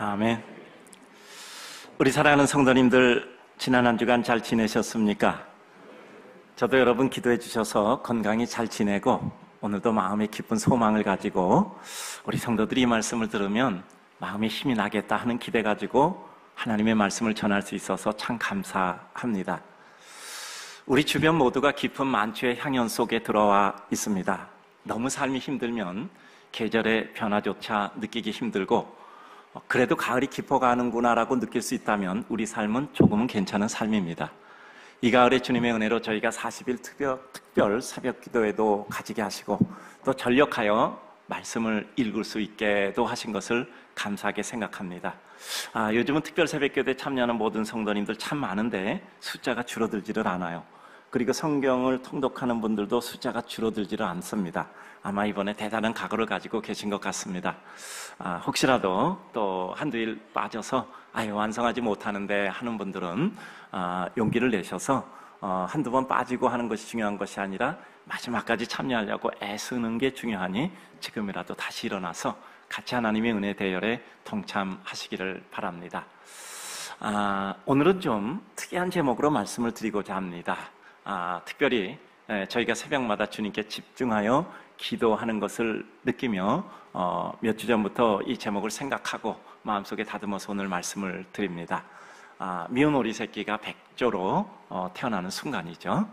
아멘. 우리 사랑하는 성도님들, 지난 한 주간 잘 지내셨습니까? 저도 여러분 기도해 주셔서 건강히 잘 지내고 오늘도 마음에 기쁜 소망을 가지고 우리 성도들이 이 말씀을 들으면 마음에 힘이 나겠다 하는 기대 가지고 하나님의 말씀을 전할 수 있어서 참 감사합니다. 우리 주변 모두가 깊은 만취의 향연 속에 들어와 있습니다. 너무 삶이 힘들면 계절의 변화조차 느끼기 힘들고 그래도 가을이 깊어가는구나라고 느낄 수 있다면 우리 삶은 조금은 괜찮은 삶입니다. 이 가을에 주님의 은혜로 저희가 40일 특별 새벽 기도회도 가지게 하시고 또 전력하여 말씀을 읽을 수 있게도 하신 것을 감사하게 생각합니다. 요즘은 특별 새벽 기도에 참여하는 모든 성도님들 참 많은데 숫자가 줄어들지를 않아요. 그리고 성경을 통독하는 분들도 숫자가 줄어들지를 않습니다. 아마 이번에 대단한 각오를 가지고 계신 것 같습니다. 혹시라도 또 한두 일 빠져서 완성하지 못하는데 하는 분들은 용기를 내셔서 한두 번 빠지고 하는 것이 중요한 것이 아니라 마지막까지 참여하려고 애쓰는 게 중요하니 지금이라도 다시 일어나서 같이 하나님의 은혜 대열에 동참하시기를 바랍니다. 오늘은 좀 특이한 제목으로 말씀을 드리고자 합니다. 특별히 저희가 새벽마다 주님께 집중하여 기도하는 것을 느끼며 몇 주 전부터 이 제목을 생각하고 마음속에 다듬어서 오늘 말씀을 드립니다. 미운 오리 새끼가 백조로 태어나는 순간이죠.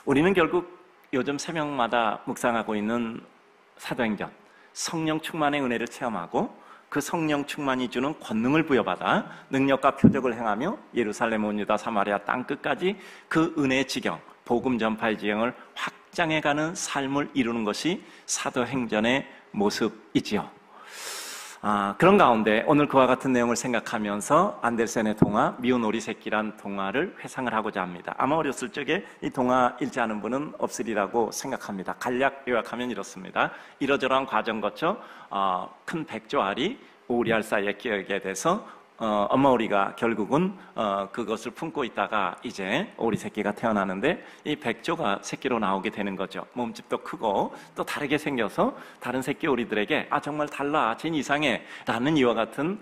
우리는 결국 요즘 새벽마다 묵상하고 있는 사도행전, 성령 충만의 은혜를 체험하고 그 성령 충만이 주는 권능을 부여받아 능력과 표적을 행하며 예루살렘 온 유다 사마리아 땅끝까지 그 은혜의 지경, 복음 전파의 지경을 확장해가는 삶을 이루는 것이 사도행전의 모습이지요. 그런 가운데 오늘 그와 같은 내용을 생각하면서 안델센의 동화 미운 오리 새끼란 동화를 회상을 하고자 합니다. 아마 어렸을 적에 이 동화 읽지 않은 분은 없으리라고 생각합니다. 간략 요약하면 이렇습니다. 이러저러한 과정 거쳐 큰 백조알이 오리알 사이에 끼어있게 돼서 엄마 오리가 결국은 그것을 품고 있다가 이제 오리 새끼가 태어나는데 이 백조가 새끼로 나오게 되는 거죠. 몸집도 크고 또 다르게 생겨서 다른 새끼 오리들에게 정말 달라, 쟤는 이상해 라는 이와 같은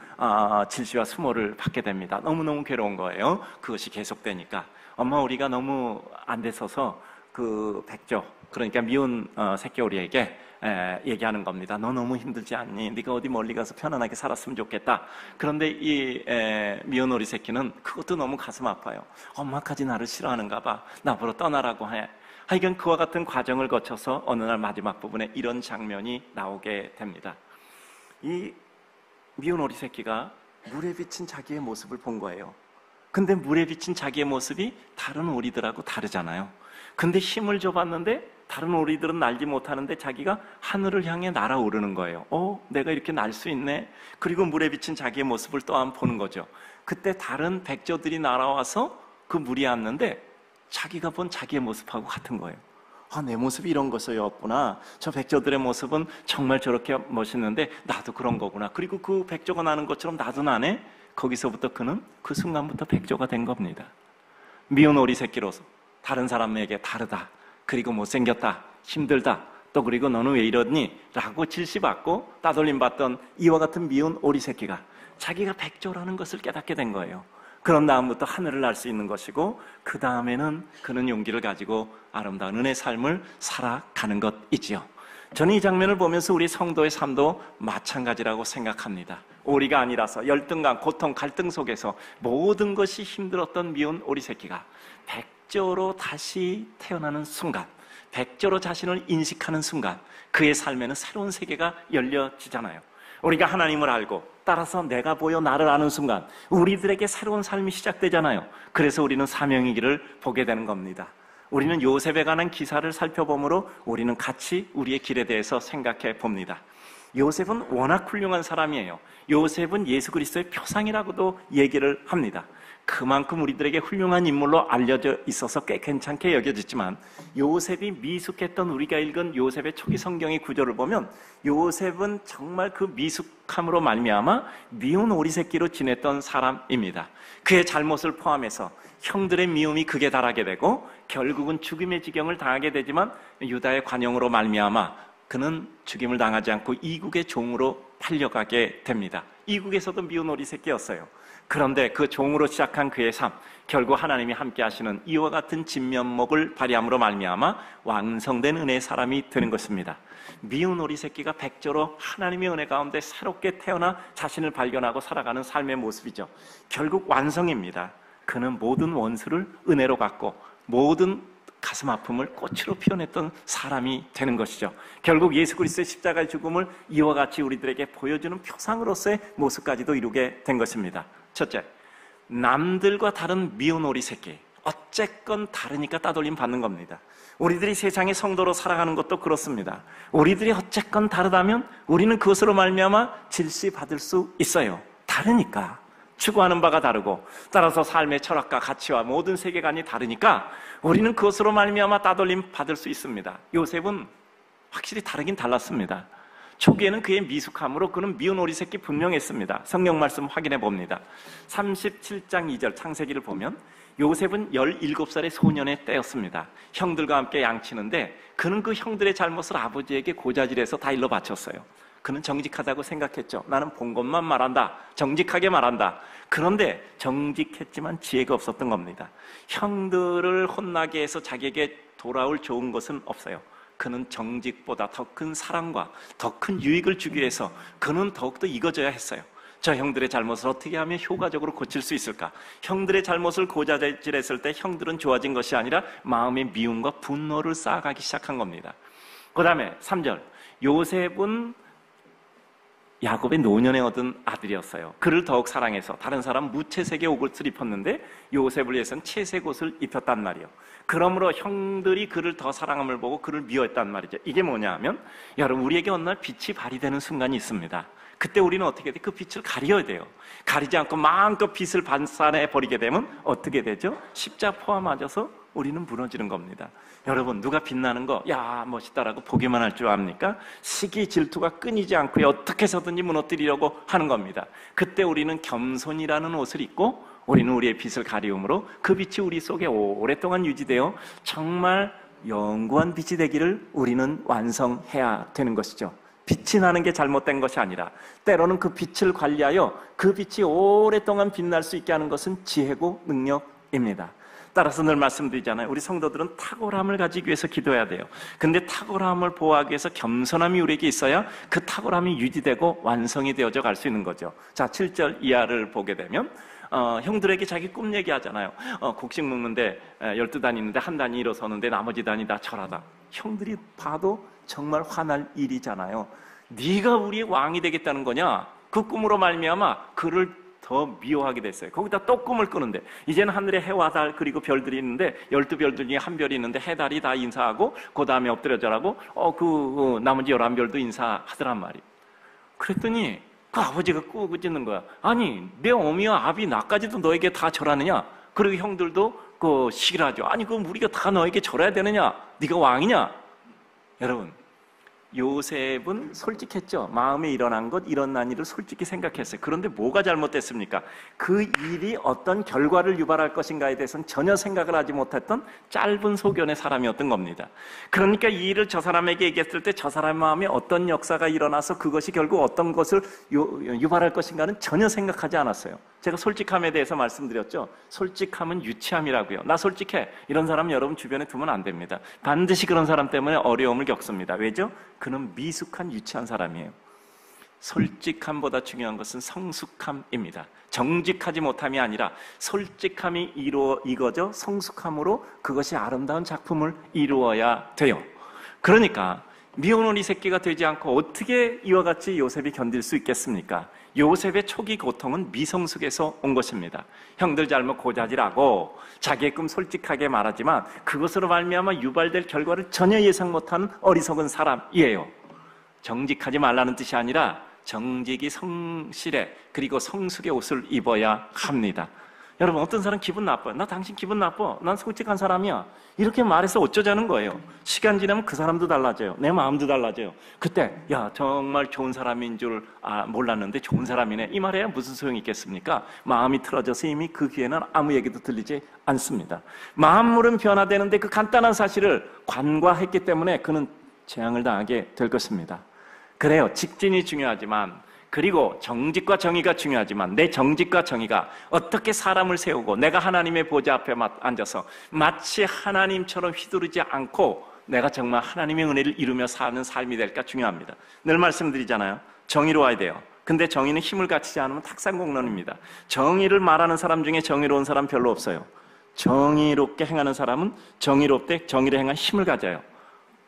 질시와 수모를 받게 됩니다. 너무너무 괴로운 거예요. 그것이 계속되니까 엄마 오리가 너무 안 돼서서 그 백조, 그러니까 미운 새끼 오리에게 얘기하는 겁니다. 너 너무 힘들지 않니? 네가 어디 멀리 가서 편안하게 살았으면 좋겠다. 그런데 이 미운 오리 새끼는 그것도 너무 가슴 아파요. 엄마까지 나를 싫어하는가 봐. 나보러 떠나라고 해. 하여간 그와 같은 과정을 거쳐서 어느 날 마지막 부분에 이런 장면이 나오게 됩니다. 이 미운 오리 새끼가 물에 비친 자기의 모습을 본 거예요. 근데 물에 비친 자기의 모습이 다른 오리들하고 다르잖아요. 근데 힘을 줘봤는데 다른 오리들은 날지 못하는데 자기가 하늘을 향해 날아오르는 거예요. 내가 이렇게 날 수 있네. 그리고 물에 비친 자기의 모습을 또 한 번 보는 거죠. 그때 다른 백조들이 날아와서 그 물이 왔는데 자기가 본 자기의 모습하고 같은 거예요. 내 모습이 이런 것이었구나. 저 백조들의 모습은 정말 저렇게 멋있는데 나도 그런 거구나. 그리고 그 백조가 나는 것처럼 나도 나네. 거기서부터 그는 그 순간부터 백조가 된 겁니다. 미운 오리 새끼로서 다른 사람에게 다르다, 그리고 못생겼다, 힘들다, 또 그리고 너는 왜 이러니? 라고 질시받고 따돌림받던 이와 같은 미운 오리 새끼가 자기가 백조라는 것을 깨닫게 된 거예요. 그런 다음부터 하늘을 날 수 있는 것이고 그 다음에는 그는 용기를 가지고 아름다운 은혜의 삶을 살아가는 것이지요. 저는 이 장면을 보면서 우리 성도의 삶도 마찬가지라고 생각합니다. 오리가 아니라서 열등감, 고통, 갈등 속에서 모든 것이 힘들었던 미운 오리 새끼가 백조로 다시 태어나는 순간, 백조로 자신을 인식하는 순간 그의 삶에는 새로운 세계가 열려지잖아요. 우리가 하나님을 알고 따라서 내가 보여 나를 아는 순간 우리들에게 새로운 삶이 시작되잖아요. 그래서 우리는 사명의 길을 보게 되는 겁니다. 우리는 요셉에 관한 기사를 살펴보므로 우리는 같이 우리의 길에 대해서 생각해 봅니다. 요셉은 워낙 훌륭한 사람이에요. 요셉은 예수 그리스도의 표상이라고도 얘기를 합니다. 그만큼 우리들에게 훌륭한 인물로 알려져 있어서 꽤 괜찮게 여겨지지만 요셉이 미숙했던 우리가 읽은 요셉의 초기 성경의 구조를 보면 요셉은 정말 그 미숙함으로 말미암아 미운 오리 새끼로 지냈던 사람입니다. 그의 잘못을 포함해서 형들의 미움이 극에 달하게 되고 결국은 죽음의 지경을 당하게 되지만 유다의 관용으로 말미암아 그는 죽임을 당하지 않고 이국의 종으로 팔려가게 됩니다. 이국에서도 미운 오리 새끼였어요. 그런데 그 종으로 시작한 그의 삶, 결국 하나님이 함께 하시는 이와 같은 진면목을 발휘함으로 말미암아 완성된 은혜의 사람이 되는 것입니다. 미운 오리 새끼가 백조로 하나님의 은혜 가운데 새롭게 태어나 자신을 발견하고 살아가는 삶의 모습이죠. 결국 완성입니다. 그는 모든 원수를 은혜로 갚고 모든 가슴 아픔을 꽃으로 피워냈던 사람이 되는 것이죠. 결국 예수 그리스도의 십자가의 죽음을 이와 같이 우리들에게 보여주는 표상으로서의 모습까지도 이루게 된 것입니다. 첫째, 남들과 다른 미운 오리 새끼, 어쨌건 다르니까 따돌림 받는 겁니다. 우리들이 세상의 성도로 살아가는 것도 그렇습니다. 우리들이 어쨌건 다르다면 우리는 그것으로 말미암아 질시받을 수 있어요. 다르니까. 추구하는 바가 다르고 따라서 삶의 철학과 가치와 모든 세계관이 다르니까 우리는 그것으로 말미암아 따돌림 받을 수 있습니다. 요셉은 확실히 다르긴 달랐습니다. 초기에는 그의 미숙함으로 그는 미운 오리 새끼 분명했습니다. 성경 말씀 확인해 봅니다. 37장 2절 창세기를 보면 요셉은 17살의 소년의 때였습니다. 형들과 함께 양치는데 그는 그 형들의 잘못을 아버지에게 고자질해서 다 일러 바쳤어요. 그는 정직하다고 생각했죠. 나는 본 것만 말한다. 정직하게 말한다. 그런데 정직했지만 지혜가 없었던 겁니다. 형들을 혼나게 해서 자기에게 돌아올 좋은 것은 없어요. 그는 정직보다 더 큰 사랑과 더 큰 유익을 주기 위해서 그는 더욱더 익어져야 했어요. 저 형들의 잘못을 어떻게 하면 효과적으로 고칠 수 있을까? 형들의 잘못을 고자질했을 때 형들은 좋아진 것이 아니라 마음의 미움과 분노를 쌓아가기 시작한 겁니다. 그 다음에 3절, 요셉은 야곱의 노년에 얻은 아들이었어요. 그를 더욱 사랑해서 다른 사람 무채색의 옷을 입혔는데 요셉을 위해서는 채색 옷을 입혔단 말이에요. 그러므로 형들이 그를 더 사랑함을 보고 그를 미워했단 말이죠. 이게 뭐냐 하면 여러분, 우리에게 어느 날 빛이 발휘되는 순간이 있습니다. 그때 우리는 어떻게 돼? 그 빛을 가려야 돼요. 가리지 않고 마음껏 빛을 반사해 버리게 되면 어떻게 되죠? 십자포와 맞아서 우리는 무너지는 겁니다. 여러분, 누가 빛나는 거 야 멋있다라고 보기만 할 줄 압니까? 시기 질투가 끊이지 않고 어떻게 해서든지 무너뜨리려고 하는 겁니다. 그때 우리는 겸손이라는 옷을 입고 우리는 우리의 빛을 가리움으로 그 빛이 우리 속에 오랫동안 유지되어 정말 영구한 빛이 되기를 우리는 완성해야 되는 것이죠. 빛이 나는 게 잘못된 것이 아니라 때로는 그 빛을 관리하여 그 빛이 오랫동안 빛날 수 있게 하는 것은 지혜고 능력입니다. 따라서 늘 말씀드리잖아요. 우리 성도들은 탁월함을 가지기 위해서 기도해야 돼요. 근데 탁월함을 보호하기 위해서 겸손함이 우리에게 있어야 그 탁월함이 유지되고 완성이 되어져 갈 수 있는 거죠. 자, 7절 이하를 보게 되면 형들에게 자기 꿈 얘기하잖아요. 곡식 먹는데 12단이 있는데 한 단이 일어서는데 나머지 단이 다 절하다. 형들이 봐도 정말 화날 일이잖아요. 네가 우리의 왕이 되겠다는 거냐? 그 꿈으로 말미암아 그를 더 미워하게 됐어요. 거기다 또 꿈을 꾸는데 이제는 하늘에 해와 달 그리고 별들이 있는데 12별들 중에 한 별이 있는데 해, 달이 다 인사하고 그 다음에 엎드려 절하고 나머지 11별도 인사하더란 말이에요. 그랬더니 그 아버지가 꾸짖는 거야. 아니, 내 어미와 아비 나까지도 너에게 다 절하느냐? 그리고 형들도 싫어하죠. 아니, 그럼 우리가 다 너에게 절해야 되느냐? 네가 왕이냐? 여러분, 요셉은 솔직했죠. 마음에 일어난 것, 일어난 일을 솔직히 생각했어요. 그런데 뭐가 잘못됐습니까? 그 일이 어떤 결과를 유발할 것인가에 대해서는 전혀 생각을 하지 못했던 짧은 소견의 사람이었던 겁니다. 그러니까 이 일을 저 사람에게 얘기했을 때 저 사람의 마음에 어떤 역사가 일어나서 그것이 결국 어떤 것을 유발할 것인가는 전혀 생각하지 않았어요. 제가 솔직함에 대해서 말씀드렸죠. 솔직함은 유치함이라고요. 나 솔직해. 이런 사람 여러분 주변에 두면 안 됩니다. 반드시 그런 사람 때문에 어려움을 겪습니다. 왜죠? 그는 미숙한 유치한 사람이에요. 솔직함보다 중요한 것은 성숙함입니다. 정직하지 못함이 아니라 솔직함이 이거죠. 성숙함으로 그것이 아름다운 작품을 이루어야 돼요. 그러니까 미운 오리 새끼가 되지 않고 어떻게 이와 같이 요셉이 견딜 수 있겠습니까? 요셉의 초기 고통은 미성숙에서 온 것입니다. 형들 잘못 고자질하고 자기의 꿈 솔직하게 말하지만 그것으로 말미암아 유발될 결과를 전혀 예상 못하는 어리석은 사람이에요. 정직하지 말라는 뜻이 아니라 정직이 성실해 그리고 성숙의 옷을 입어야 합니다. 여러분, 어떤 사람 기분 나빠요. 나 당신 기분 나빠. 난 솔직한 사람이야. 이렇게 말해서 어쩌자는 거예요. 시간 지나면 그 사람도 달라져요. 내 마음도 달라져요. 그때 야, 정말 좋은 사람인 줄 몰랐는데 좋은 사람이네. 이 말해야 무슨 소용이 있겠습니까? 마음이 틀어져서 이미 그 귀에는 아무 얘기도 들리지 않습니다. 마음물은 변화되는데 그 간단한 사실을 관과했기 때문에 그는 재앙을 당하게 될 것입니다. 그래요. 직진이 중요하지만, 그리고 정직과 정의가 중요하지만, 내 정직과 정의가 어떻게 사람을 세우고 내가 하나님의 보좌 앞에 앉아서 마치 하나님처럼 휘두르지 않고 내가 정말 하나님의 은혜를 이루며 사는 삶이 될까 중요합니다. 늘 말씀드리잖아요. 정의로워야 돼요. 근데 정의는 힘을 갖추지 않으면 탁상공론입니다. 정의를 말하는 사람 중에 정의로운 사람 별로 없어요. 정의롭게 행하는 사람은 정의롭되 정의를 행한 힘을 가져요.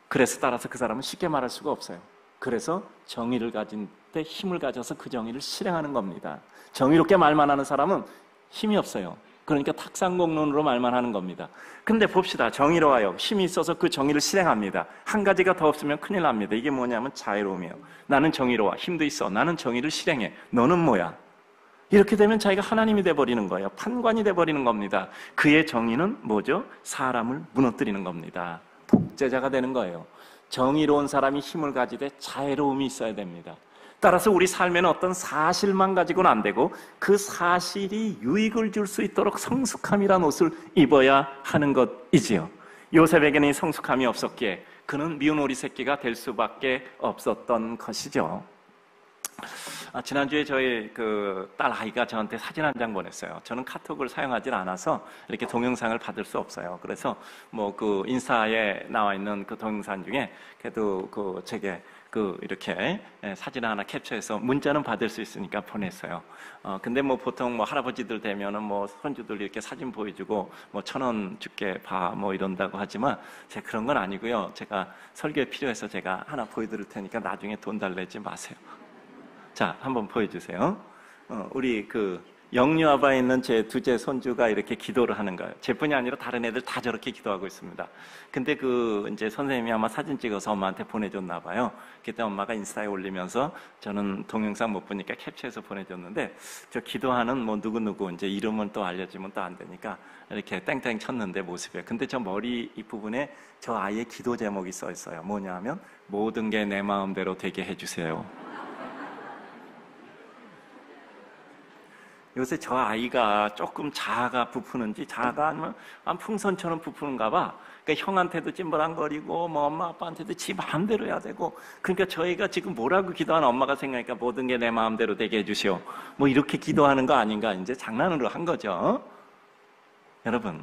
그래서 따라서 그 사람은 쉽게 말할 수가 없어요. 그래서 정의를 가진 때 힘을 가져서 그 정의를 실행하는 겁니다. 정의롭게 말만 하는 사람은 힘이 없어요. 그러니까 탁상공론으로 말만 하는 겁니다. 근데 봅시다. 정의로워요. 힘이 있어서 그 정의를 실행합니다. 한 가지가 더 없으면 큰일 납니다. 이게 뭐냐면 자유로움이에요. 나는 정의로워. 힘도 있어. 나는 정의를 실행해. 너는 뭐야? 이렇게 되면 자기가 하나님이 돼버리는 거예요. 판관이 돼버리는 겁니다. 그의 정의는 뭐죠? 사람을 무너뜨리는 겁니다. 독재자가 되는 거예요. 정의로운 사람이 힘을 가지되 자애로움이 있어야 됩니다. 따라서 우리 삶에는 어떤 사실만 가지고는 안 되고 그 사실이 유익을 줄 수 있도록 성숙함이란 옷을 입어야 하는 것이지요. 요셉에게는 성숙함이 없었기에 그는 미운 오리 새끼가 될 수밖에 없었던 것이죠. 지난주에 저희 그 딸 아이가 저한테 사진 한 장 보냈어요. 저는 카톡을 사용하지 않아서 이렇게 동영상을 받을 수 없어요. 그래서 뭐 그 인스타에 나와 있는 그 동영상 중에 그래도 그 제게 그 이렇게 사진 하나 캡처해서 문자는 받을 수 있으니까 보냈어요. 근데 뭐 보통 뭐 할아버지들 되면은 뭐 손주들 이렇게 사진 보여주고 뭐 1,000원 줄게 봐 뭐 이런다고 하지만 제가 그런 건 아니고요. 제가 설교에 필요해서 제가 하나 보여드릴 테니까 나중에 돈 달래지 마세요. 자, 한번 보여주세요. 우리 그 영유아바에 있는 제 두째 손주가 이렇게 기도를 하는 거예요. 제뿐이 아니라 다른 애들 다 저렇게 기도하고 있습니다. 근데 그 이제 선생님이 아마 사진 찍어서 엄마한테 보내줬나 봐요. 그때 엄마가 인스타에 올리면서 저는 동영상 못 보니까 캡처해서 보내줬는데 저 기도하는 뭐 누구누구 이제 이름은 또 알려주면 또 안 되니까 이렇게 땡땡 쳤는데 모습에. 근데 저 머리 이 부분에 저 아이의 기도 제목이 써 있어요. 뭐냐 하면 모든 게 내 마음대로 되게 해주세요. 요새 저 아이가 조금 자아가 부푸는지 자아가 아니면 풍선처럼 부푸는가 봐. 그러니까 형한테도 찜벌한거리고 뭐 엄마 아빠한테도 지 마음대로 해야 되고. 그러니까 저희가 지금 뭐라고 기도하는 엄마가 생각하니까 모든 게 내 마음대로 되게 해주시오. 뭐 이렇게 기도하는 거 아닌가 이제 장난으로 한 거죠. 여러분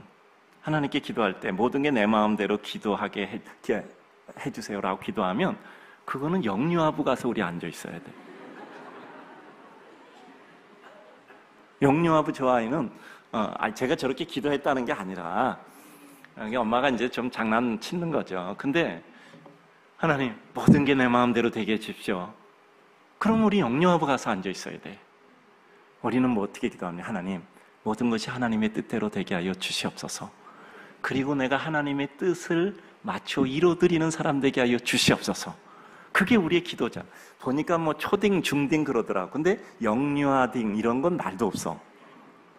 하나님께 기도할 때 모든 게 내 마음대로 기도하게 해주세요라고 기도하면 그거는 영유아부 가서 우리 앉아 있어야 돼. 영유아부 저 아이는 제가 저렇게 기도했다는 게 아니라 엄마가 이제 좀 장난치는 거죠. 근데 하나님 모든 게 내 마음대로 되게 해주십시오. 그럼 우리 영유아부 가서 앉아 있어야 돼. 우리는 뭐 어떻게 기도하냐? 하나님 모든 것이 하나님의 뜻대로 되게 하여 주시옵소서. 그리고 내가 하나님의 뜻을 맞춰 이루어드리는 사람 되게 하여 주시옵소서. 그게 우리의 기도자. 보니까 뭐 초딩, 중딩 그러더라고. 근데 영유아딩 이런 건 말도 없어.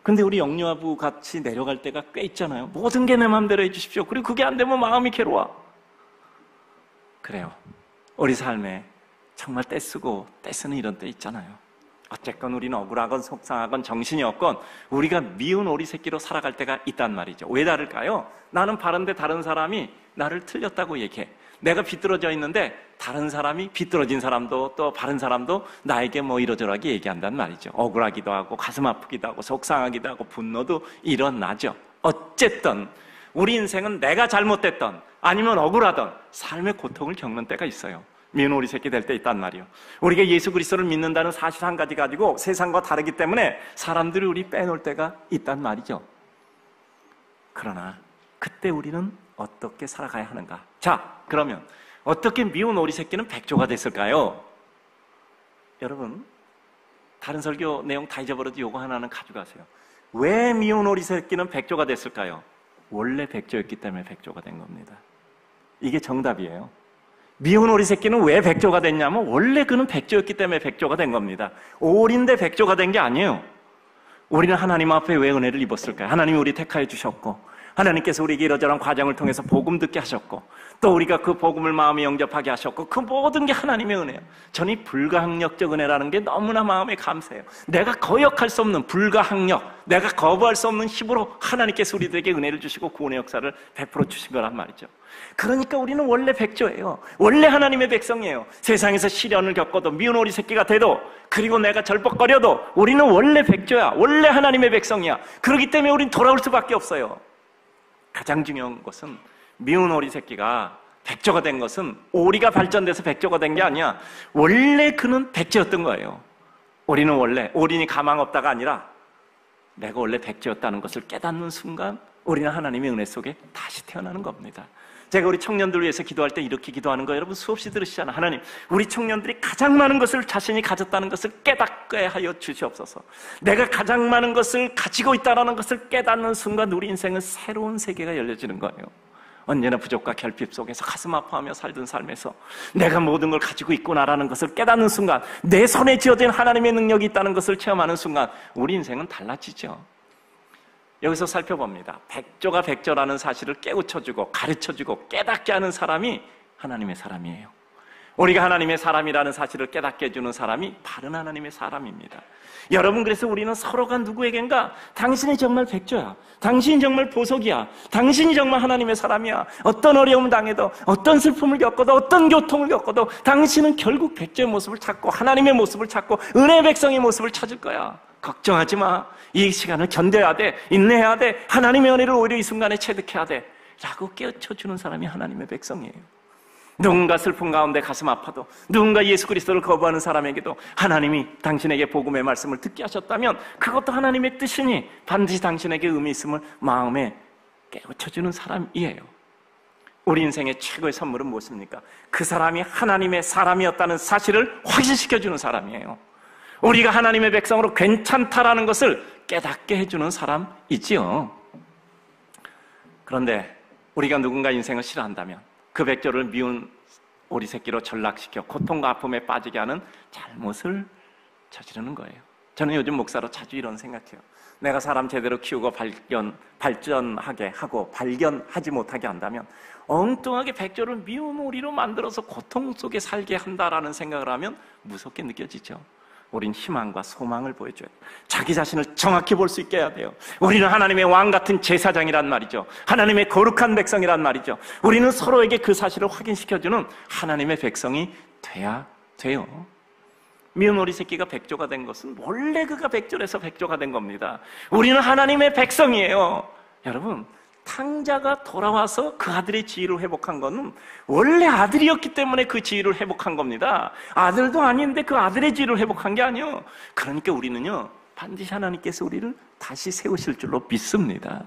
근데 우리 영유아부 같이 내려갈 때가 꽤 있잖아요. 모든 게 내 마음대로 해주십시오. 그리고 그게 안 되면 마음이 괴로워. 그래요. 우리 삶에 정말 떼쓰고 떼쓰는 이런 때 있잖아요. 어쨌건 우리는 억울하건 속상하건 정신이 없건 우리가 미운 오리 새끼로 살아갈 때가 있단 말이죠. 왜 다를까요? 나는 바른데 다른 사람이 나를 틀렸다고 얘기해. 내가 비뚤어져 있는데 다른 사람이 비뚤어진 사람도 또 바른 사람도 나에게 뭐 이러저러하게 얘기한단 말이죠. 억울하기도 하고 가슴 아프기도 하고 속상하기도 하고 분노도 일어나죠. 어쨌든 우리 인생은 내가 잘못됐던 아니면 억울하던 삶의 고통을 겪는 때가 있어요. 미운 오리 새끼 될 때 있단 말이에요. 우리가 예수 그리스도를 믿는다는 사실 한 가지 가지고 세상과 다르기 때문에 사람들이 우리 빼놓을 때가 있단 말이죠. 그러나 그때 우리는 어떻게 살아가야 하는가? 자, 그러면 어떻게 미운 오리 새끼는 백조가 됐을까요? 여러분, 다른 설교 내용 다 잊어버려도 요거 하나는 가져가세요. 왜 미운 오리 새끼는 백조가 됐을까요? 원래 백조였기 때문에 백조가 된 겁니다. 이게 정답이에요. 미운 오리 새끼는 왜 백조가 됐냐면 원래 그는 백조였기 때문에 백조가 된 겁니다. 오리인데 백조가 된 게 아니에요. 우리는 하나님 앞에 왜 은혜를 입었을까요? 하나님이 우리 택하여 주셨고 하나님께서 우리에게 이러저런 과정을 통해서 복음 듣게 하셨고, 또 우리가 그 복음을 마음에 영접하게 하셨고, 그 모든 게 하나님의 은혜예요. 저는 이 불가항력적 은혜라는 게 너무나 마음에 감사해요. 내가 거역할 수 없는 불가항력, 내가 거부할 수 없는 힘으로 하나님께서 우리들에게 은혜를 주시고 구원의 역사를 베풀어 주신 거란 말이죠. 그러니까 우리는 원래 백조예요. 원래 하나님의 백성이에요. 세상에서 시련을 겪어도 미운 오리 새끼가 돼도, 그리고 내가 절벅거려도 우리는 원래 백조야. 원래 하나님의 백성이야. 그렇기 때문에 우린 돌아올 수밖에 없어요. 가장 중요한 것은 미운 오리 새끼가 백조가 된 것은 오리가 발전돼서 백조가 된 게 아니야. 원래 그는 백조였던 거예요. 우리는 원래 오리니 가망 없다가 아니라 내가 원래 백조였다는 것을 깨닫는 순간 우리는 하나님의 은혜 속에 다시 태어나는 겁니다. 제가 우리 청년들 위해서 기도할 때 이렇게 기도하는 거예요. 여러분 수없이 들으시잖아요. 하나님, 우리 청년들이 가장 많은 것을 자신이 가졌다는 것을 깨닫게 하여 주시옵소서. 내가 가장 많은 것을 가지고 있다는 것을 깨닫는 순간 우리 인생은 새로운 세계가 열려지는 거예요. 언제나 부족과 결핍 속에서 가슴 아파하며 살던 삶에서 내가 모든 걸 가지고 있구나라는 것을 깨닫는 순간, 내 손에 쥐어진 하나님의 능력이 있다는 것을 체험하는 순간 우리 인생은 달라지죠. 여기서 살펴봅니다. 백조가 백조라는 사실을 깨우쳐주고 가르쳐주고 깨닫게 하는 사람이 하나님의 사람이에요. 우리가 하나님의 사람이라는 사실을 깨닫게 해주는 사람이 바른 하나님의 사람입니다. 여러분, 그래서 우리는 서로가 누구에겐가 당신이 정말 백조야, 당신이 정말 보석이야, 당신이 정말 하나님의 사람이야. 어떤 어려움을 당해도, 어떤 슬픔을 겪어도, 어떤 고통을 겪어도 당신은 결국 백조의 모습을 찾고 하나님의 모습을 찾고 은혜의 백성의 모습을 찾을 거야. 걱정하지 마. 이 시간을 견뎌야 돼. 인내해야 돼. 하나님의 은혜를 오히려 이 순간에 체득해야 돼. 라고 깨우쳐주는 사람이 하나님의 백성이에요. 누군가 슬픔 가운데 가슴 아파도, 누군가 예수 그리스도를 거부하는 사람에게도 하나님이 당신에게 복음의 말씀을 듣게 하셨다면 그것도 하나님의 뜻이니 반드시 당신에게 의미 있음을 마음에 깨우쳐주는 사람이에요. 우리 인생의 최고의 선물은 무엇입니까? 그 사람이 하나님의 사람이었다는 사실을 확신시켜주는 사람이에요. 우리가 하나님의 백성으로 괜찮다라는 것을 깨닫게 해주는 사람이지요. 그런데 우리가 누군가 인생을 싫어한다면 그 백조를 미운 오리 새끼로 전락시켜 고통과 아픔에 빠지게 하는 잘못을 저지르는 거예요. 저는 요즘 목사로 자주 이런 생각해요. 내가 사람 제대로 키우고 발전하게 하고 발견하지 못하게 한다면 엉뚱하게 백조를 미운 오리로 만들어서 고통 속에 살게 한다라는 생각을 하면 무섭게 느껴지죠. 우린 희망과 소망을 보여줘야 돼요. 자기 자신을 정확히 볼 수 있게 해야 돼요. 우리는 하나님의 왕 같은 제사장이란 말이죠. 하나님의 거룩한 백성이란 말이죠. 우리는 서로에게 그 사실을 확인시켜주는 하나님의 백성이 돼야 돼요. 미운 오리 새끼가 백조가 된 것은 원래 그가 백조라서 백조가 된 겁니다. 우리는 하나님의 백성이에요. 여러분, 탕자가 돌아와서 그 아들의 지위를 회복한 것은 원래 아들이었기 때문에 그 지위를 회복한 겁니다. 아들도 아닌데 그 아들의 지위를 회복한 게 아니에요. 그러니까 우리는요, 반드시 하나님께서 우리를 다시 세우실 줄로 믿습니다.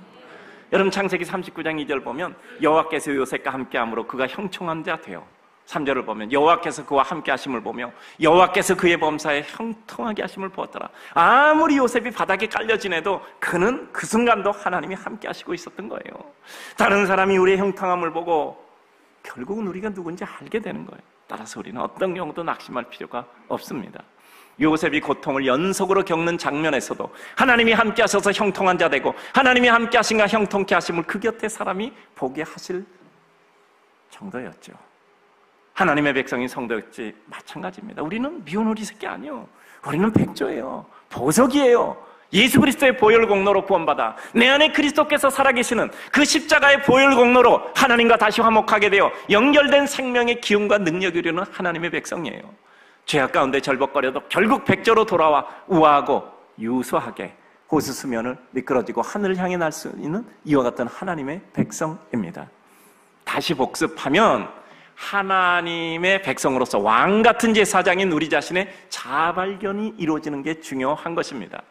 여러분, 창세기 39장 2절 보면 여호와께서 요셉과 함께함으로 그가 형통한 자 되어, 3절을 보면 여호와께서 그와 함께 하심을 보며 여호와께서 그의 범사에 형통하게 하심을 보았더라. 아무리 요셉이 바닥에 깔려 지내도 그는 그 순간도 하나님이 함께 하시고 있었던 거예요. 다른 사람이 우리의 형통함을 보고 결국은 우리가 누군지 알게 되는 거예요. 따라서 우리는 어떤 경우도 낙심할 필요가 없습니다. 요셉이 고통을 연속으로 겪는 장면에서도 하나님이 함께 하셔서 형통한 자 되고 하나님이 함께 하신가 형통케 하심을 그 곁에 사람이 보게 하실 정도였죠. 하나님의 백성인 성도였지 마찬가지입니다. 우리는 미운 오리 새끼 아니에요. 우리는 백조예요. 보석이에요. 예수 그리스도의 보혈 공로로 구원받아 내 안에 그리스도께서 살아계시는 그 십자가의 보혈 공로로 하나님과 다시 화목하게 되어 연결된 생명의 기운과 능력이 이루는 하나님의 백성이에요. 죄악 가운데 절벅거려도 결국 백조로 돌아와 우아하고 유수하게 호수 수면을 미끄러지고 하늘을 향해 날 수 있는 이와 같은 하나님의 백성입니다. 다시 복습하면 하나님의 백성으로서 왕 같은 제사장인 우리 자신의 자발견이 이루어지는 게 중요한 것입니다.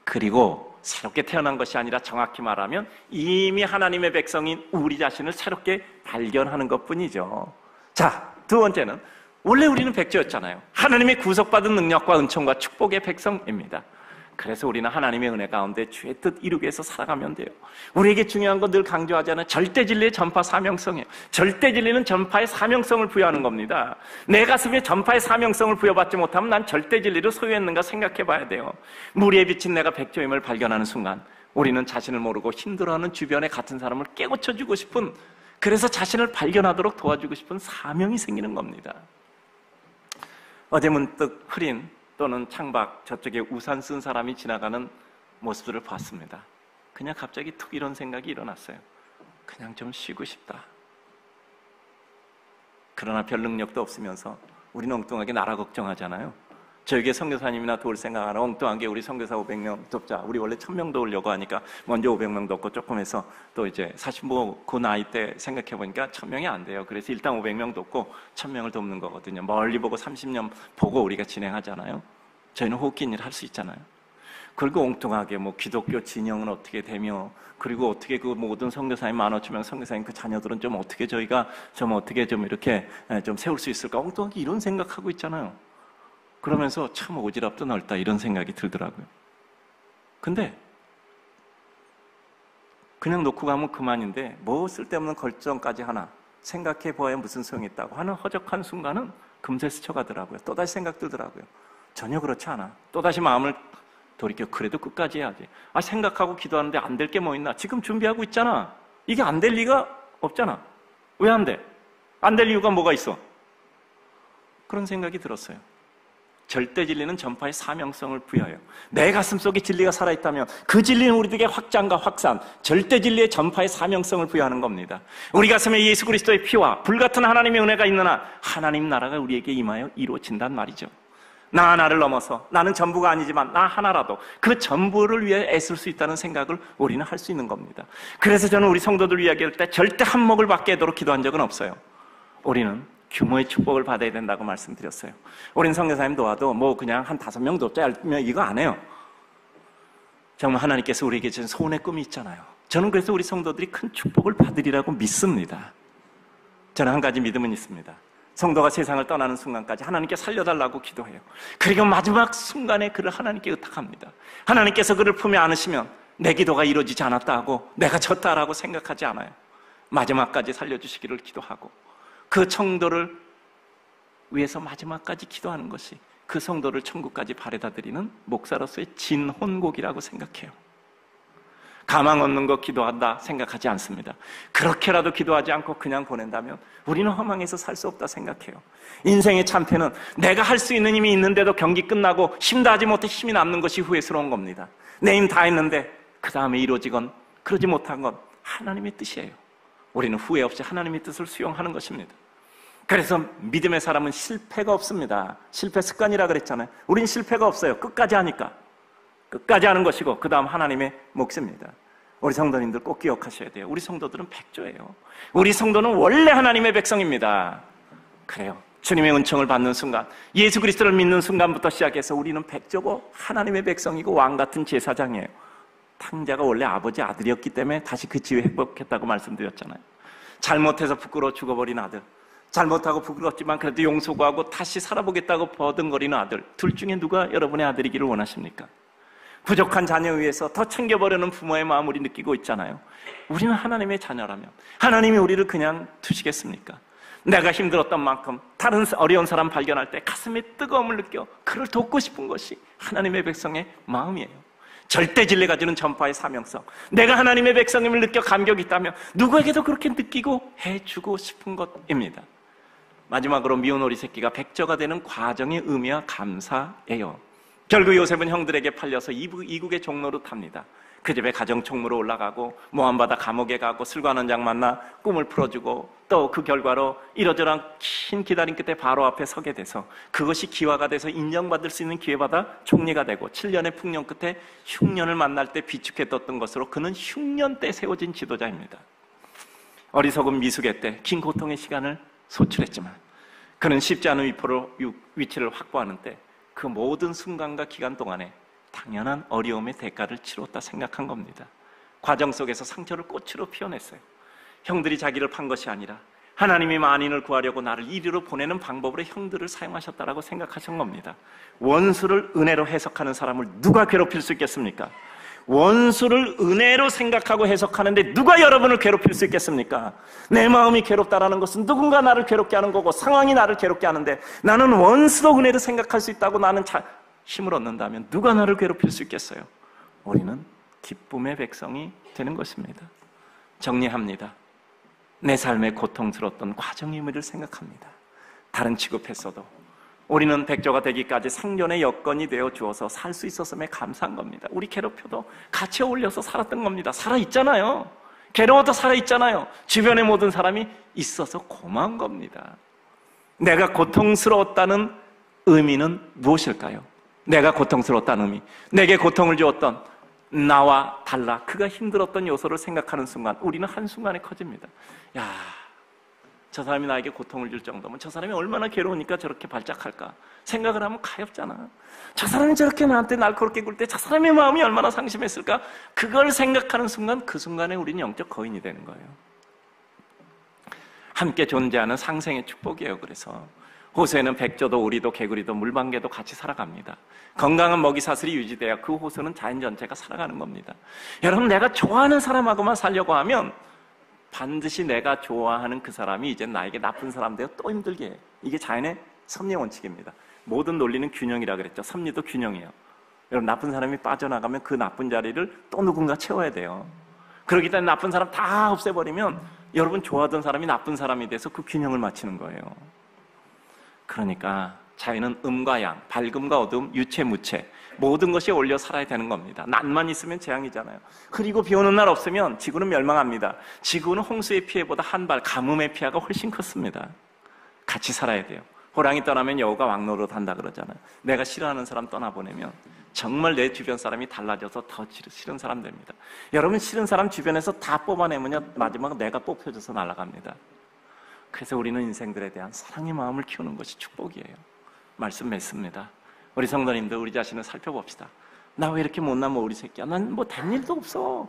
그리고 새롭게 태어난 것이 아니라 정확히 말하면 이미 하나님의 백성인 우리 자신을 새롭게 발견하는 것뿐이죠. 자, 두 번째는 원래 우리는 백조였잖아요. 하나님의 구속받은 능력과 은총과 축복의 백성입니다. 그래서 우리는 하나님의 은혜 가운데 주의 뜻 이루기 위해서 살아가면 돼요. 우리에게 중요한 건 늘 강조하잖아요. 절대 진리의 전파 사명성이에요. 절대 진리는 전파의 사명성을 부여하는 겁니다. 내 가슴에 전파의 사명성을 부여받지 못하면 난 절대 진리를 소유했는가 생각해 봐야 돼요. 무리에 비친 내가 백조임을 발견하는 순간 우리는 자신을 모르고 힘들어하는 주변의 같은 사람을 깨우쳐주고 싶은, 그래서 자신을 발견하도록 도와주고 싶은 사명이 생기는 겁니다. 어제 문득 흐린 또는 창밖 저쪽에 우산 쓴 사람이 지나가는 모습들을 봤습니다. 그냥 갑자기 툭 이런 생각이 일어났어요. 그냥 좀 쉬고 싶다. 그러나 별 능력도 없으면서 우리는 엉뚱하게 나라 걱정하잖아요. 저에게 선교사님이나 도울 생각하나 엉뚱하게 우리 선교사 500명 돕자. 우리 원래 1000명 도우려고 하니까 먼저 500명 돕고 조금 해서 또 이제 45 그 나이 때 생각해보니까 1000명이 안 돼요. 그래서 일단 500명 돕고 1000명을 돕는 거거든요. 멀리 보고 30년 보고 우리가 진행하잖아요. 저희는 호흡긴 일 할 수 있잖아요. 그리고 엉뚱하게 뭐 기독교 진영은 어떻게 되며, 그리고 어떻게 그 모든 선교사님 15,000명 선교사님 그 자녀들은 좀 어떻게 저희가 좀 어떻게 좀 이렇게 좀 세울 수 있을까, 엉뚱하게 이런 생각하고 있잖아요. 그러면서 참 오지랖도 넓다 이런 생각이 들더라고요. 근데 그냥 놓고 가면 그만인데 뭐 쓸데없는 결정까지 하나 생각해 보아야 무슨 소용이 있다고 하는 허적한 순간은 금세 스쳐가더라고요. 또다시 생각 들더라고요. 전혀 그렇지 않아. 또다시 마음을 돌이켜 그래도 끝까지 해야지. 생각하고 기도하는데 안 될 게 뭐 있나? 지금 준비하고 있잖아. 이게 안 될 리가 없잖아. 왜 안 돼? 안 될 이유가 뭐가 있어? 그런 생각이 들었어요. 절대 진리는 전파의 사명성을 부여해요. 내 가슴 속에 진리가 살아있다면 그 진리는 우리들에게 확장과 확산, 절대 진리의 전파의 사명성을 부여하는 겁니다. 우리 가슴에 예수 그리스도의 피와 불같은 하나님의 은혜가 있는 한 하나님 나라가 우리에게 임하여 이루어진단 말이죠. 나 하나를 넘어서 나는 전부가 아니지만 나 하나라도 그 전부를 위해 애쓸 수 있다는 생각을 우리는 할 수 있는 겁니다. 그래서 저는 우리 성도들 이야기할 때 절대 한 몫을 받게 하도록 기도한 적은 없어요. 우리는 규모의 축복을 받아야 된다고 말씀드렸어요. 우린 선교사님 도와도 뭐 그냥 한 5명 돕자 10명 이거 안 해요. 정말 하나님께서 우리에게 주신 소원의 꿈이 있잖아요. 저는 그래서 우리 성도들이 큰 축복을 받으리라고 믿습니다. 저는 한 가지 믿음은 있습니다. 성도가 세상을 떠나는 순간까지 하나님께 살려달라고 기도해요. 그리고 마지막 순간에 그를 하나님께 의탁합니다. 하나님께서 그를 품에 안으시면 내 기도가 이루어지지 않았다 하고 내가 졌다라고 생각하지 않아요. 마지막까지 살려주시기를 기도하고 그 성도를 위해서 마지막까지 기도하는 것이 그 성도를 천국까지 바래다 드리는 목사로서의 진혼곡이라고 생각해요. 가망 없는 거 기도한다 생각하지 않습니다. 그렇게라도 기도하지 않고 그냥 보낸다면 우리는 허망해서 살 수 없다 생각해요. 인생의 참패는 내가 할 수 있는 힘이 있는데도 경기 끝나고 힘 다하지 못해 힘이 남는 것이 후회스러운 겁니다. 내 힘 다 했는데 그 다음에 이루어지건 그러지 못한 건 하나님의 뜻이에요. 우리는 후회 없이 하나님의 뜻을 수용하는 것입니다. 그래서 믿음의 사람은 실패가 없습니다. 실패 습관이라 그랬잖아요. 우린 실패가 없어요. 끝까지 하니까. 끝까지 하는 것이고 그 다음 하나님의 몫입니다. 우리 성도님들 꼭 기억하셔야 돼요. 우리 성도들은 백조예요. 우리 성도는 원래 하나님의 백성입니다. 그래요. 주님의 은총을 받는 순간, 예수 그리스도를 믿는 순간부터 시작해서 우리는 백조고 하나님의 백성이고 왕같은 제사장이에요. 탕자가 원래 아버지 아들이었기 때문에 다시 그 지위 회복했다고 말씀드렸잖아요. 잘못해서 부끄러워 죽어버린 아들, 잘못하고 부끄럽지만 그래도 용서 구하고 다시 살아보겠다고 버둥거리는 아들, 둘 중에 누가 여러분의 아들이기를 원하십니까? 부족한 자녀에 의해서 더 챙겨버리는 부모의 마음 우리 느끼고 있잖아요. 우리는 하나님의 자녀라면 하나님이 우리를 그냥 두시겠습니까? 내가 힘들었던 만큼 다른 어려운 사람 발견할 때 가슴에 뜨거움을 느껴 그를 돕고 싶은 것이 하나님의 백성의 마음이에요. 절대 진리가 주는 전파의 사명성, 내가 하나님의 백성임을 느껴 감격이 있다면 누구에게도 그렇게 느끼고 해주고 싶은 것입니다. 마지막으로 미운 오리 새끼가 백조가 되는 과정의 의미와 감사예요. 결국 요셉은 형들에게 팔려서 이국의 종로로 탑니다. 그 집에 가정 총무로 올라가고 모함받아 감옥에 가고 술관원장 만나 꿈을 풀어주고 또 그 결과로 이러저러한 긴 기다림 끝에 바로 앞에 서게 돼서 그것이 기화가 돼서 인정받을 수 있는 기회받아 총리가 되고 7년의 풍년 끝에 흉년을 만날 때 비축해 뒀던 것으로 그는 흉년 때 세워진 지도자입니다. 어리석은 미숙의 때 긴 고통의 시간을 소출했지만 그는 쉽지 않은 위치를 확보하는 때 그 모든 순간과 기간 동안에 당연한 어려움의 대가를 치렀다 생각한 겁니다. 과정 속에서 상처를 꽃으로 피워냈어요. 형들이 자기를 판 것이 아니라 하나님이 만인을 구하려고 나를 이리로 보내는 방법으로 형들을 사용하셨다라고 생각하신 겁니다. 원수를 은혜로 해석하는 사람을 누가 괴롭힐 수 있겠습니까? 원수를 은혜로 생각하고 해석하는데 누가 여러분을 괴롭힐 수 있겠습니까? 내 마음이 괴롭다라는 것은 누군가 나를 괴롭게 하는 거고 상황이 나를 괴롭게 하는데 나는 원수도 은혜로 생각할 수 있다고 나는 힘을 얻는다면 누가 나를 괴롭힐 수 있겠어요? 우리는 기쁨의 백성이 되는 것입니다. 정리합니다. 내 삶에 고통스러웠던 과정 의미를 생각합니다. 다른 취급했어도 우리는 백조가 되기까지 상존의 여건이 되어 주어서 살 수 있었음에 감사한 겁니다. 우리 괴롭혀도 같이 어울려서 살았던 겁니다. 살아있잖아요. 괴로워도 살아있잖아요. 주변의 모든 사람이 있어서 고마운 겁니다. 내가 고통스러웠다는 의미는 무엇일까요? 내가 고통스러웠다는 의미, 내게 고통을 주었던 나와 달라 그가 힘들었던 요소를 생각하는 순간 우리는 한순간에 커집니다. 야, 저 사람이 나에게 고통을 줄 정도면 저 사람이 얼마나 괴로우니까 저렇게 발작할까 생각을 하면 가엾잖아. 저 사람이 저렇게 나한테 날카롭게 굴 때 저 사람의 마음이 얼마나 상심했을까. 그걸 생각하는 순간 그 순간에 우리는 영적 거인이 되는 거예요. 함께 존재하는 상생의 축복이에요. 그래서 호수에는 백조도 오리도 개구리도 물방개도 같이 살아갑니다. 건강한 먹이사슬이 유지돼야 그 호수는 자연 전체가 살아가는 겁니다. 여러분, 내가 좋아하는 사람하고만 살려고 하면 반드시 내가 좋아하는 그 사람이 이제 나에게 나쁜 사람 되어 또 힘들게 해. 이게 자연의 섭리 원칙입니다. 모든 논리는 균형이라 그랬죠. 섭리도 균형이에요. 여러분, 나쁜 사람이 빠져나가면 그 나쁜 자리를 또 누군가 채워야 돼요. 그렇기 때문에 나쁜 사람 다 없애버리면 여러분 좋아하던 사람이 나쁜 사람이 돼서 그 균형을 맞추는 거예요. 그러니까 자연은 음과 양, 밝음과 어두움, 유체, 무체 모든 것이 어울려 살아야 되는 겁니다. 난만 있으면 재앙이잖아요. 그리고 비 오는 날 없으면 지구는 멸망합니다. 지구는 홍수의 피해보다 한 발 가뭄의 피해가 훨씬 컸습니다. 같이 살아야 돼요. 호랑이 떠나면 여우가 왕노릇 한다 그러잖아요. 내가 싫어하는 사람 떠나보내면 정말 내 주변 사람이 달라져서 더 싫은 사람 됩니다. 여러분, 싫은 사람 주변에서 다 뽑아내면 마지막에 내가 뽑혀져서 날아갑니다. 그래서 우리는 인생들에 대한 사랑의 마음을 키우는 것이 축복이에요. 말씀 맺습니다. 우리 성도님들, 우리 자신을 살펴봅시다. 나 왜 이렇게 못난 머리 새끼야? 난 뭐 된 일도 없어.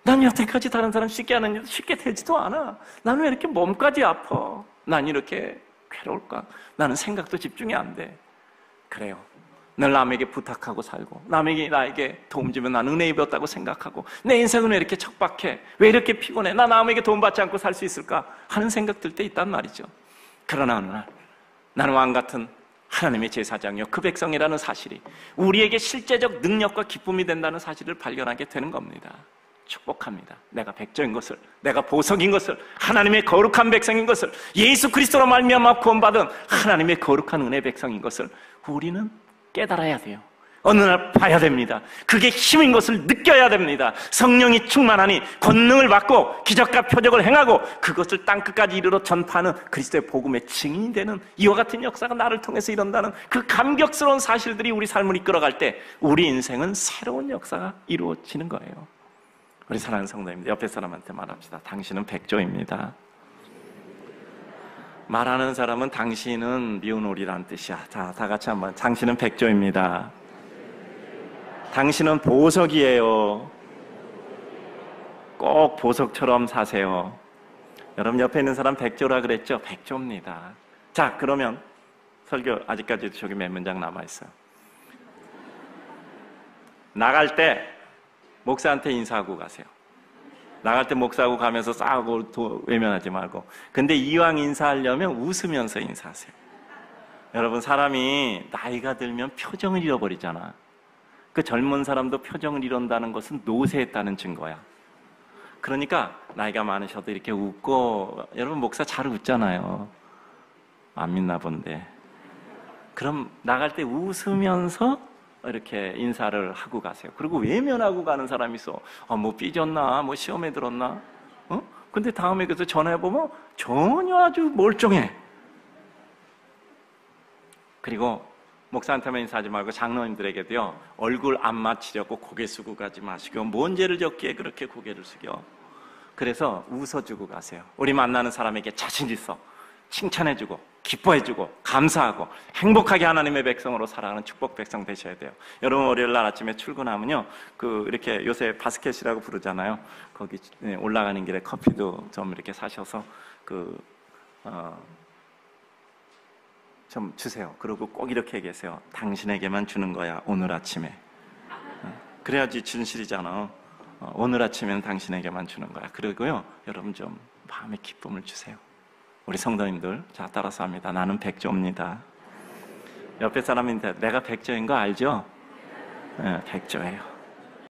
난 여태까지 다른 사람 쉽게 하는 일도 쉽게 되지도 않아. 나는 왜 이렇게 몸까지 아파? 난 이렇게 괴로울까? 나는 생각도 집중이 안 돼. 그래요. 늘 남에게 부탁하고 살고 남에게 나에게 도움 주면 난 은혜 입었다고 생각하고 내 인생은 왜 이렇게 척박해? 왜 이렇게 피곤해? 나 남에게 도움 받지 않고 살 수 있을까? 하는 생각 들 때 있단 말이죠. 그러나 어느 날 나는 왕같은 하나님의 제사장이요 그 백성이라는 사실이 우리에게 실제적 능력과 기쁨이 된다는 사실을 발견하게 되는 겁니다. 축복합니다. 내가 백조인 것을, 내가 보석인 것을, 하나님의 거룩한 백성인 것을, 예수 그리스도로 말미암아 구원받은 하나님의 거룩한 은혜 백성인 것을 우리는 깨달아야 돼요. 어느 날 봐야 됩니다. 그게 힘인 것을 느껴야 됩니다. 성령이 충만하니 권능을 받고 기적과 표적을 행하고 그것을 땅끝까지 이르러 전파하는 그리스도의 복음의 증인이 되는 이와 같은 역사가 나를 통해서 이룬다는 그 감격스러운 사실들이 우리 삶을 이끌어갈 때 우리 인생은 새로운 역사가 이루어지는 거예요. 우리 사랑하는 성도님들, 옆에 사람한테 말합시다. 당신은 백조입니다. 말하는 사람은 당신은 미운 오리라는 뜻이야. 자, 다 같이 한번. 당신은 백조입니다. 당신은 보석이에요. 꼭 보석처럼 사세요. 여러분, 옆에 있는 사람 백조라 그랬죠? 백조입니다. 자, 그러면 설교 아직까지도 저기 몇 문장 남아있어요. 나갈 때 목사한테 인사하고 가세요. 나갈 때 목사하고 가면서 싸우고 외면하지 말고. 근데 이왕 인사하려면 웃으면서 인사하세요. 여러분, 사람이 나이가 들면 표정을 잃어버리잖아. 그 젊은 사람도 표정을 잃는다는 것은 노쇠했다는 증거야. 그러니까 나이가 많으셔도 이렇게 웃고, 여러분 목사 잘 웃잖아요. 안 믿나 본데. 그럼 나갈 때 웃으면서 이렇게 인사를 하고 가세요. 그리고 외면하고 가는 사람이 있어. 뭐 삐졌나? 뭐 시험에 들었나? 근데 다음에 그래서 전화해보면 전혀 아주 멀쩡해. 그리고 목사한테만 인사하지 말고 장로님들에게도요, 얼굴 안 맞추려고 고개 숙이고 가지 마시고, 뭔 죄를 졌기에 그렇게 고개를 숙여. 그래서 웃어주고 가세요. 우리 만나는 사람에게 자신 있어 칭찬해주고 기뻐해주고 감사하고 행복하게 하나님의 백성으로 살아가는 축복 백성 되셔야 돼요. 여러분, 월요일 날 아침에 출근하면요, 이렇게 요새 바스켓이라고 부르잖아요. 거기 올라가는 길에 커피도 좀 이렇게 사셔서 좀 주세요. 그리고 꼭 이렇게 얘기하세요. 당신에게만 주는 거야, 오늘 아침에. 그래야지 진실이잖아. 오늘 아침에는 당신에게만 주는 거야. 그리고요, 여러분 좀 마음의 기쁨을 주세요. 우리 성도님들, 자, 따라서 합니다. 나는 백조입니다. 옆에 사람인데 내가 백조인 거 알죠? 네, 백조예요.